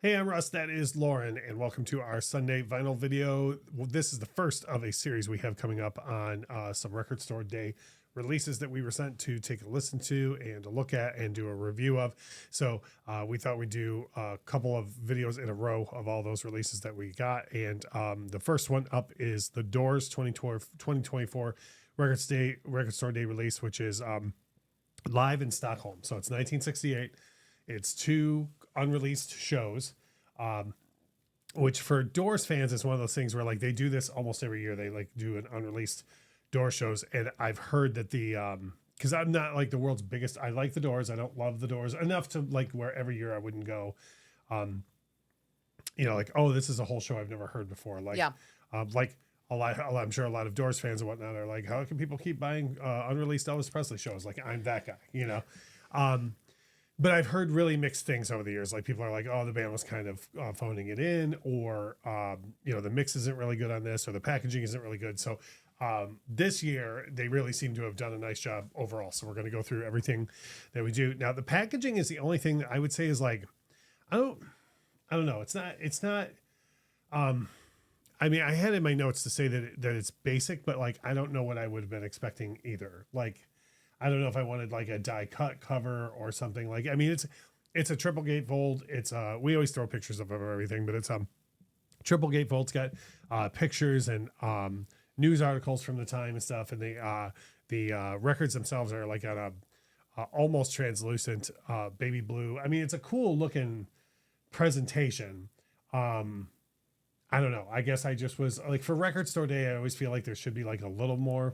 Hey, I'm Russ. That is Lauren, and welcome to our Sunday vinyl video. Well, this is the first of a series we have coming up on some Record Store Day releases that we were sent to take a listen to and a look at and do a review of. So we thought we'd do a couple of videos in a row of all those releases that we got. And the first one up is the Doors 2024 Record Store Day release, which is live in Stockholm. So it's 1968. It's two unreleased shows, which for Doors fans is one of those things where like they do this almost every year. They like do an unreleased Doors shows, and I've heard that the because I'm not like the world's biggest. I like the Doors. I don't love the Doors enough to like where every year I wouldn't go. Like, oh, this is a whole show I've never heard before. Like, Yeah. like a lot. I'm sure a lot of Doors fans and whatnot are like, how can people keep buying unreleased Elvis Presley shows? Like, I'm that guy, But I've heard really mixed things over the years. Like people are like, oh, the band was kind of phoning it in, or, the mix isn't really good on this, or the packaging isn't really good. So this year, they really seem to have done a nice job overall. So we're going to go through everything that we do. Now, the packaging is the only thing that I would say is like, I don't know. It's not, I mean, I had in my notes to say that it's basic, but like, I don't know what I would have been expecting either. Like, I don't know if I wanted like a die cut cover or something. Like, I mean, it's a triple gatefold. It's we always throw pictures of everything, but it's triple gatefold. It's got pictures and news articles from the time and stuff. And the records themselves are like on a almost translucent baby blue. I mean, it's a cool looking presentation. I don't know. I guess I just was like for Record Store Day, I always feel like there should be like a little more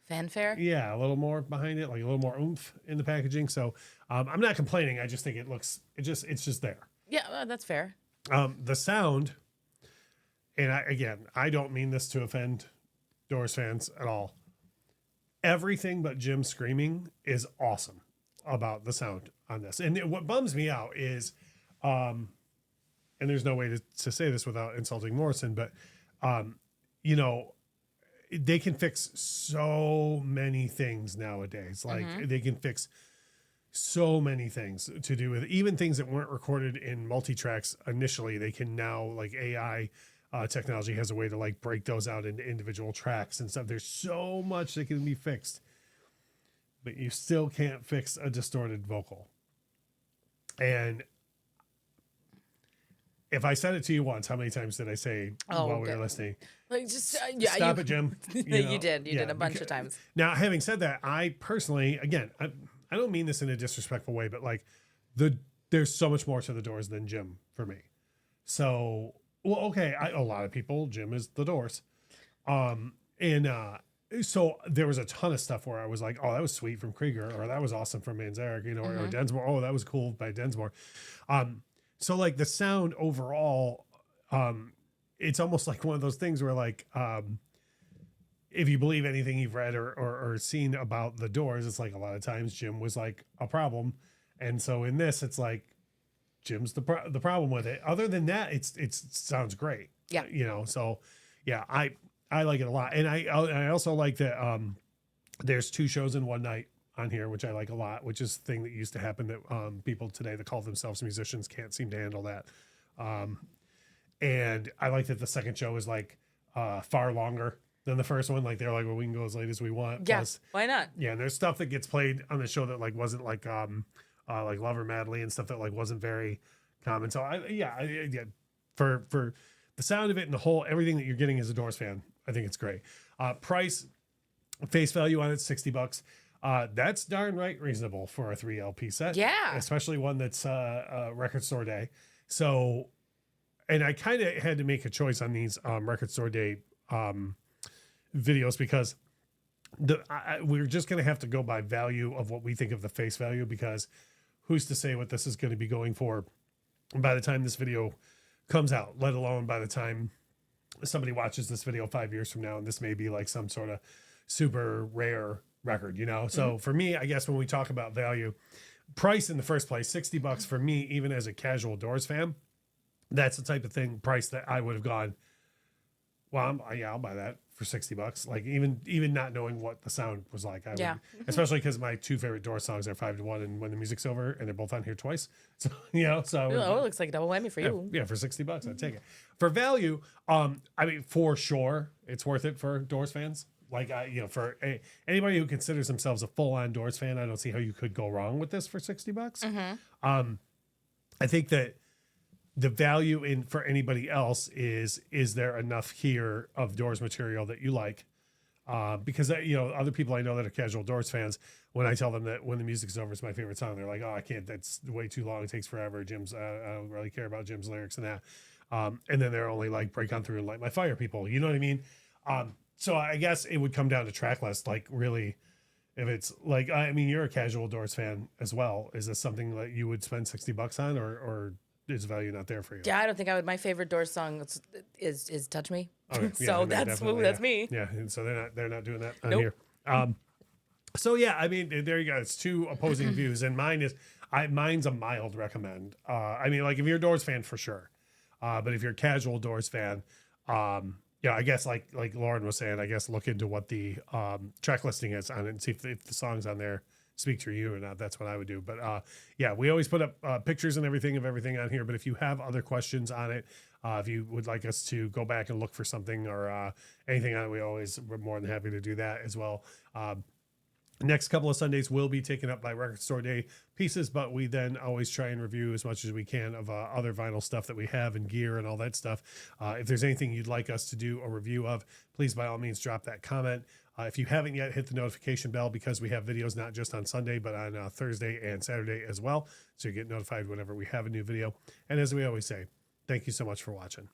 Fanfare? yeah, a little more behind it, like a little more oomph in the packaging. So I'm not complaining. I just think it's just there. Yeah, that's fair. The sound, and I don't mean this to offend Doors fans at all. Everything but Jim screaming is awesome about the sound on this. And what bums me out is, and there's no way to say this without insulting Morrison, but they can fix so many things nowadays. Like they can fix so many things to do with even things that weren't recorded in multi-tracks initially. They can now, like AI technology has a way to like break those out into individual tracks and stuff. There's so much that can be fixed, but you still can't fix a distorted vocal. And if I said it to you once, how many times did I say while we were listening? Like just Stop it, Jim. You did a bunch of times. Now, having said that, I personally, again, I don't mean this in a disrespectful way, but like there's so much more to the Doors than Jim for me. So, well, okay, a lot of people, Jim is the Doors, so there was a ton of stuff where I was like, oh, that was sweet from Krieger, or that was awesome from Manzarek, or Densmore. Oh, that was cool by Densmore. So like the sound overall, it's almost like one of those things where like, if you believe anything you've read or seen about the Doors, it's like a lot of times Jim was like a problem. And so in this, it's like Jim's the problem with it. Other than that, it sounds great. Yeah. So yeah, I like it a lot. And I also like that, there's two shows in one night on here, which I like a lot, which is the thing that used to happen that people today that call themselves musicians can't seem to handle that. And I like that the second show is like far longer than the first one. Like they're like, well, we can go as late as we want. Yeah, Plus, why not? yeah, and there's stuff that gets played on the show that like wasn't like Lover Madly and stuff that like wasn't very common. So for the sound of it and the whole everything that you're getting as a Doors fan, I think it's great. Price, face value on it, $60. That's darn right reasonable for a 3 LP set. Yeah. Especially one that's Record Store Day. So, and I kind of had to make a choice on these Record Store Day videos because we're just going to have to go by value of what we think of the face value, because who's to say what this is going to be going for by the time this video comes out, let alone by the time somebody watches this video 5 years from now, and this may be like some sort of super rare record, So for me, I guess when we talk about value, price in the first place, $60 for me, even as a casual Doors fan, that's the type of price that I would have gone, well, I'll buy that for $60. Like even not knowing what the sound was like, I Yeah. would, especially because my two favorite Doors songs are 5 to 1 and When the Music's Over, and they're both on here twice. So so Oh, it looks like a double whammy for you. yeah, for $60, I'd take it. For value, I mean, for sure, it's worth it for Doors fans. Like, for anybody who considers themselves a full-on Doors fan, I don't see how you could go wrong with this for $60. I think that the value in for anybody else is there enough here of Doors material that you like? Because other people I know that are casual Doors fans, when I tell them that When the Music's Over is my favorite song, they're like, oh, I can't, that's way too long, it takes forever. I don't really care about Jim's lyrics and that. And then they're only like Break On Through and Light My Fire people, you know what I mean? So I guess it would come down to track list, like really, if it's like, I mean, you're a casual Doors fan as well. Is this something that you would spend $60 on, or is value not there for you? Yeah, I don't think I would. My favorite Doors song is "Touch Me," Okay, so that's me. Yeah, and so they're not doing that on Nope. here. So yeah, I mean, there you go. It's two opposing views, and mine's a mild recommend. I mean, like if you're a Doors fan for sure, but if you're a casual Doors fan, I guess like Lauren was saying, I guess look into what the track listing is on it and see if the songs on there speak to you or not. That's what I would do. But we always put up pictures and everything on here. But if you have other questions on it, if you would like us to go back and look for something or anything on it, we're more than happy to do that as well. Next couple of Sundays will be taken up by Record Store Day pieces, but we then always try and review as much as we can of other vinyl stuff that we have and gear and all that stuff. If there's anything you'd like us to do a review of, please by all means drop that comment. If you haven't yet, hit the notification bell because we have videos not just on Sunday, but on Thursday and Saturday as well. So you get notified whenever we have a new video. And as we always say, thank you so much for watching.